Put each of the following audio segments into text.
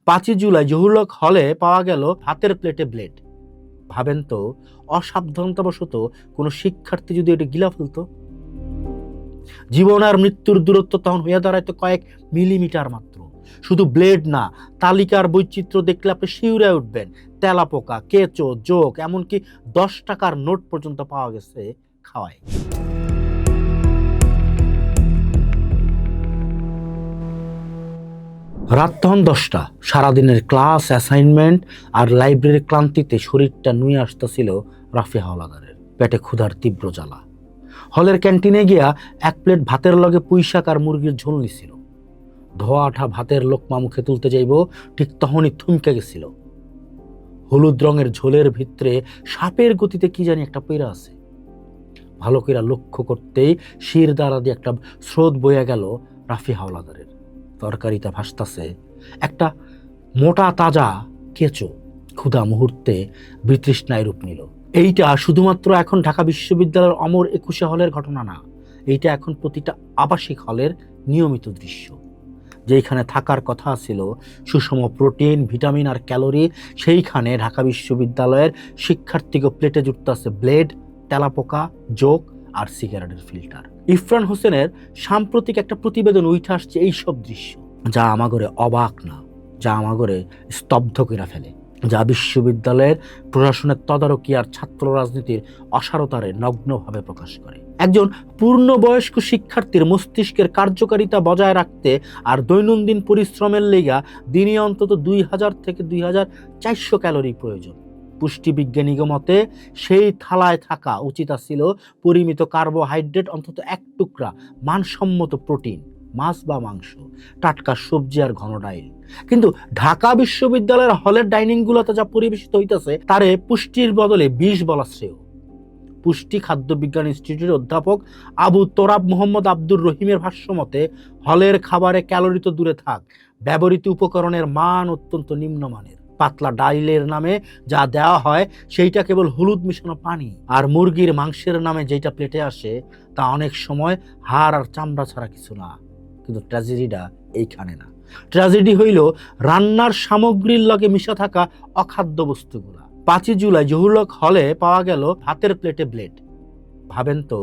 5ই জুলাই জহুরুল হলে পাওয়া গেল ভাতের প্লেটে ব্লেড। ভাবেন তো, অসাবধানতাবশত কোনো শিক্ষার্থী যদি এটা গিলা ফেলতো, জীবন আর মৃত্যুর দূরত্ব তখন হইয়া দাঁড়াইতো কয়েক মিলিমিটার মাত্র। শুধু ব্লেড না, তালিকার বৈচিত্র্য দেখলে আপনি শিউরে উঠবেন। তেলাপোকা, কেঁচো, জোক, এমনকি 10 টাকার নোট পর্যন্ত পাওয়া গেছে খাওয়ায়। রাত তখন 10টা। সারাদিনের ক্লাস, অ্যাসাইনমেন্ট আর লাইব্রেরির ক্লান্তিতে শরীরটা নুয়ে আসতেছিল রাফি হাওলাদারের। পেটে ক্ষুধার তীব্র জ্বালা। হলের ক্যান্টিনে গিয়া 1 প্লেট ভাতের লগে পুঁইশাক আর মুরগির ঝোল নিছিল। ধোয়া আঠা ভাতের লোকমা মুখে তুলতে যাইব, ঠিক তখনই থমকে গেছিল। হলুদ রঙের ঝোলের ভিতরে সাপের গতিতে কি জানি একটা পইরা আছে। ভালো কইরা লক্ষ্য করতেই শির দ্বারা দিয়ে একটা স্রোত বইয়া গেল রাফি হাওলাদারের। তরকারিতে ভাসতাছে একটা মোটা তাজা কেঁচো। ক্ষুধা মুহূর্তে বিতৃষ্ণায় রূপ নিল। এইটা শুধুমাত্র এখন ঢাকা বিশ্ববিদ্যালয়ের অমর 21 হলের ঘটনা না, এইটা এখন প্রতিটা আবাসিক হলের নিয়মিত দৃশ্য। যেইখানে থাকার কথা ছিল সুষম প্রোটিন, ভিটামিন আর ক্যালোরি, সেইখানে ঢাকা বিশ্ববিদ্যালয়ের শিক্ষার্থীকে প্লেটে জুটতেছে ব্লেড, তেলাপোকা, জোক আর সিগারেটের ফিল্টার। ইরফান হোসেনের সাম্প্রতিক একটা প্রতিবেদন উঠে আসছে এইসব দৃশ্য, যা আমাগরে অবাক না, যা আমাগরে স্তব্ধ করে ফেলে, যা বিশ্ববিদ্যালয়ের প্রশাসনের তদারকি আর ছাত্র রাজনীতির অসারতারে নগ্নভাবে প্রকাশ করে। একজন পূর্ণবয়স্ক শিক্ষার্থীর মস্তিষ্কের কার্যকারিতা বজায় রাখতে আর দৈনন্দিন পরিশ্রমের লেগা দিনে অন্তত 2000 থেকে 2400 ক্যালোরি প্রয়োজন। পুষ্টিবিজ্ঞানীর মতে সেই থালায় থাকা উচিত ছিল পরিমিত কার্বোহাইড্রেট, অন্তত 1 টুকরা মানসম্মত প্রোটিন, মাছ বা মাংস, টাটকা সবজি আর ঘন ডাইল। কিন্তু ঢাকা বিশ্ববিদ্যালয়ের হলের ডাইনিং গুলোতে যা পরিবেশিত হইতেছে তারে পুষ্টির বদলে বিষ বলা শ্রেয়। পুষ্টি খাদ্য বিজ্ঞান ইনস্টিটিউটের অধ্যাপক আবু তোরাব মোহাম্মদ আব্দুর রহিমের ভাষ্যমতে, হলের খাবারে ক্যালোরি তো দূরে থাক, ব্যবহৃত উপকরণের মান অত্যন্ত নিম্নমানের। পাতলা ডাইলের নামে যা দেওয়া হয় সেইটা কেবল হলুদ মিশানো পানি, আর মুরগির মাংসের নামে যেটা প্লেটে আসে তা অনেক সময় হাড় আর চামড়া ছাড়া কিছু না। কিন্তু ট্র্যাজেডিটা এইখানে না। ট্র্যাজেডি হইল রান্নার সামগ্রীর লগে মিশা থাকা অখাদ্য বস্তুগুলা। 5ই জুলাই জহুরুল হলে পাওয়া গেল ভাতের প্লেটে ব্লেড। ভাবেন তো,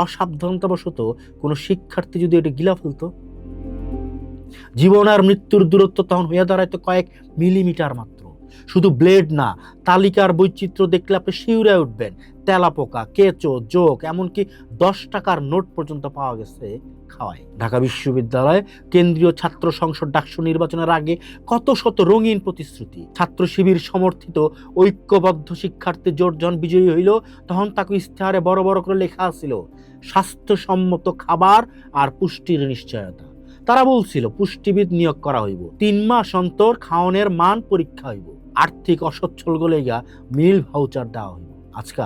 অসাবধানতাবশত কোনো শিক্ষার্থী যদি এটা গিলা ফেলতো, জীবন আর মৃত্যুর দূরত্ব তখন হইয়া দাঁড়াইতো কয়েক মিলিমিটার মাত্র। শুধু ব্লেড না, তালিকার বৈচিত্র্য দেখলে আপনি শিউরে উঠবেন। তেলাপোকা, কেঁচো, জোক, এমনকি 10 টাকার নোট পর্যন্ত পাওয়া গেছে খাওয়ায়। ঢাকা বিশ্ববিদ্যালয় কেন্দ্রীয় ছাত্র সংসদ ডাকসু নির্বাচনের আগে কত শত রঙিন প্রতিশ্রুতি। ছাত্র শিবির সমর্থিত ঐক্যবদ্ধ শিক্ষার্থী জোট যখন বিজয়ী হইল, তখন তাকে ইস্তেহারে বড় বড় করে লেখা ছিল স্বাস্থ্যসম্মত খাবার আর পুষ্টির নিশ্চয়তা। তারা বলছিল পুষ্টিবিদ নিয়োগ করা হইব, 3 মাস অন্তর খাওয়ানোর মান পরীক্ষা হইব, আর্থিক অসচ্ছল গলেগা মিল ভাউচার দেওয়া হইব। আজকা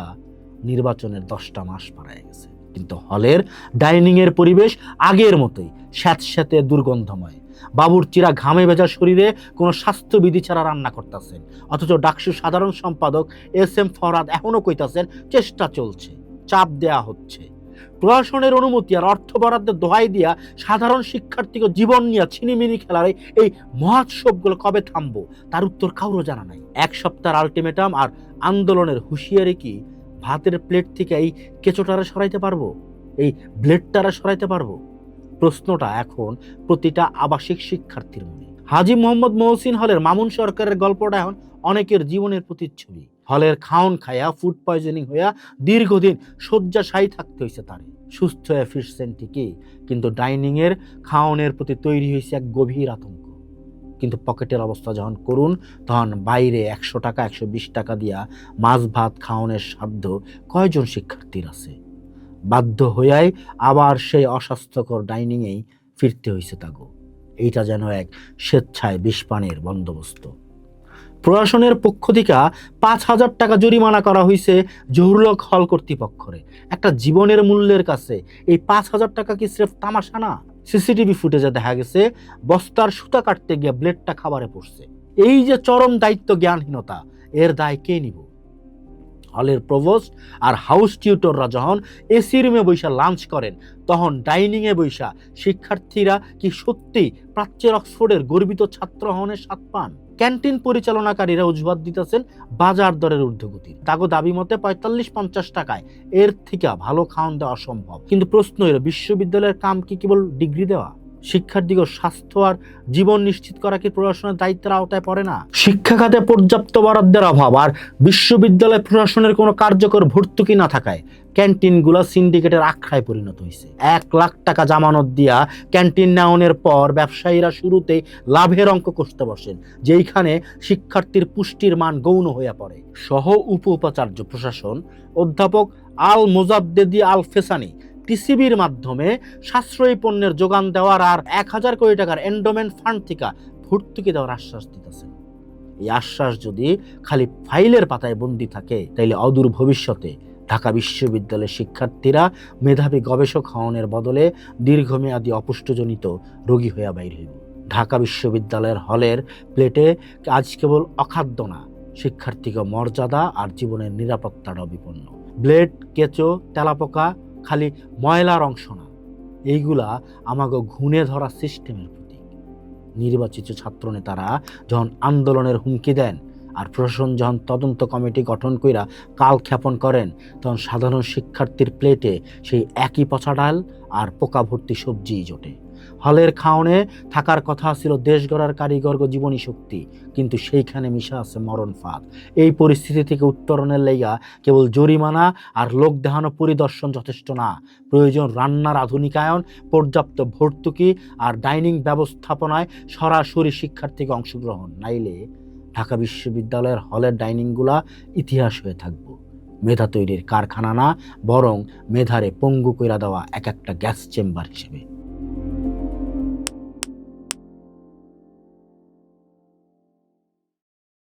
নির্বাচনের 10টা মাস পাড়ায় গেছে, কিন্তু হলের ডাইনিং এর পরিবেশ আগের মতোই স্যাঁতস্যাঁতে দুর্গন্ধময়। বাবুর্চিরা ঘামে ভেজা শরীরে কোনো স্বাস্থ্যবিধি ছাড়া রান্না করতেছেন, অথচ ডাকসু সাধারণ সম্পাদক SM ফরহাদ এখনো কইতাছেন চেষ্টা চলছে, চাপ দেয়া হচ্ছে। প্রশাসনের অনুমতি আর অর্থ বরাদ্দের দোহাই দিয়া সাধারণ শিক্ষার্থীকে জীবন নিয়ে ছিনিমিনি খেলার এই মহোৎসবগুলো কবে থামবো তার উত্তর কারো জানা নাই। 1 সপ্তাহের আলটিমেটাম আর আন্দোলনের হুঁশিয়ারি কি ভাতের প্লেট থেকে এই কেঁচোটারা সরাইতে পারবো, এই ব্লেডটারা সরাইতে পারবো? প্রশ্নটা এখন প্রতিটা আবাসিক শিক্ষার্থীর মনে। হাজী মোহাম্মদ মহসিন হলের মামুন সরকারের গল্পটা এখন অনেকের জীবনের প্রতিচ্ছবি। হলের খাওন খায়া ফুড পয়জনিং হইয়া দীর্ঘদিন শয্যাশায়ী থাকতে হয়েছে তারে। সুস্থ হয়ে ফিরছেন ঠিকই, কিন্তু ডাইনিং এর খাওনের প্রতি তৈরি হয়েছে এক গভীর আতঙ্ক। কিন্তু পকেটের অবস্থা যখন করুন, তখন বাইরে 100 টাকা 120 টাকা দিয়া মাছ ভাত খাওয়ানোর সাধ্য কয়জন শিক্ষার্থীর আছে? বাধ্য হইয়াই আবার সেই অস্বাস্থ্যকর ডাইনিংয়েই ফিরতে হয়েছে তাগো। এইটা যেন এক স্বেচ্ছায় বিষপানের বন্দোবস্ত। প্রশাসনের পক্ষ থেকে 5000 টাকা জরিমানা করা হয়েছে জহুরুল হল কর্তৃপক্ষরে। একটা জীবনের মূল্যের কাছে এই 5000 টাকা কি স্রেফ তামাশা না? সিসিটিভি ফুটেজে দেখা গেছে বস্তার সুতা কাটতে গিয়ে ব্লেডটা খাবারে পড়ছে। এই যে চরম দায়িত্ব জ্ঞানহীনতা, এর দায় কে নিব? হলের প্রভোস্ট আর হাউস টিউটররা যখন এসি রুমে বৈশা লাঞ্চ করেন, তখন ডাইনিংয়ে বৈশা শিক্ষার্থীরা কি সত্যি প্রাচ্যের অক্সফোর্ডের গর্বিত ছাত্র হনের স্বাদ পান? ক্যান্টিন পরিচালনাকারীরা অজুহাত দিতেছেন বাজার দরের ঊর্ধ্বগতির। তাগো দাবি মতে 45-50 টাকায় এর থেকে ভালো খাওয়ান দেওয়া অসম্ভব। কিন্তু প্রশ্ন হলো, বিশ্ববিদ্যালয়ের কাম কি কেবল ডিগ্রি দেওয়া? শিক্ষার্থীদের স্বাস্থ্য আর জীবন নিশ্চিত করা কি প্রশাসনের দায়িত্বের আওতায় পড়ে না? শিক্ষা খাতে পর্যাপ্ত বরাদ্দের অভাব আর বিশ্ববিদ্যালয় প্রশাসনের কোনো কার্যকর ভর্তুকি না থাকায় ক্যান্টিনগুলো সিন্ডিকেটের আখড়ায় পরিণত হয়েছে। 1 লাখ টাকা জামানত দিয়া ক্যান্টিন নেওয়ানোর পর ব্যবসায়ীরা শুরুতেই লাভের অঙ্ক কষতে বসেন, যেইখানে শিক্ষার্থীর পুষ্টির মান গৌণ হইয়া পড়ে। সহ উপাচার্য প্রশাসন অধ্যাপক আল মোজাদ্দেদি আল ফেসানি টিসিবির মাধ্যমে সাশ্রয়ী পণ্যের যোগান দেওয়ার আর 1000 কোটি টাকার এন্ডোমেন্ট ফান্ড থেকে ভর্তুকি দেওয়ার আশ্বাস দিতেছেন। এই আশ্বাস যদি খালি ফাইলের পাতায় বন্দী থাকে, তাইলে অদূর ভবিষ্যতে ঢাকা বিশ্ববিদ্যালয়ের শিক্ষার্থীরা মেধাবী গবেষক হওয়ার বদলে দীর্ঘমেয়াদী অপুষ্টজনিত রোগী হইয়া বাইর হইব। ঢাকা বিশ্ববিদ্যালয়ের হলের প্লেটে আজ কেবল অখাদ্য না, শিক্ষার্থীকে মর্যাদা আর জীবনের নিরাপত্তাটাও বিপন্ন। ব্লেড, কেঁচো, তেলাপোকা খালি ময়লার অংশ না, এইগুলা আমাকে ঘুণে ধরা সিস্টেমের প্রতীক। নির্বাচিত ছাত্রনেতারা যখন আন্দোলনের হুমকি দেন আর প্রশাসন যখন তদন্ত কমিটি গঠন কইরা কালক্ষেপণ করেন, তখন সাধারণ শিক্ষার্থীর প্লেটে সেই একই পচা ডাল আর পোকা ভর্তি সবজিই জোটে। হলের খাওনে থাকার কথা ছিল দেশ গড়ার কারিগর্গ জীবনী শক্তি, কিন্তু সেইখানে মিশা আছে মরণ ফাঁদ। এই পরিস্থিতি থেকে উত্তরণের লাইগা কেবল জরিমানা আর লোক দেখানো পরিদর্শন যথেষ্ট না, প্রয়োজন রান্নার আধুনিকায়ন, পর্যাপ্ত ভর্তুকি আর ডাইনিং ব্যবস্থাপনায় সরাসরি শিক্ষার্থীকে অংশগ্রহণ। নাইলে ঢাকা বিশ্ববিদ্যালয়ের হলের ডাইনিংগুলা ইতিহাস হয়ে থাকবো মেধা তৈরির কারখানা না, বরং মেধারে পঙ্গু কইরা দেওয়া এক একটা গ্যাস চেম্বার হিসেবে।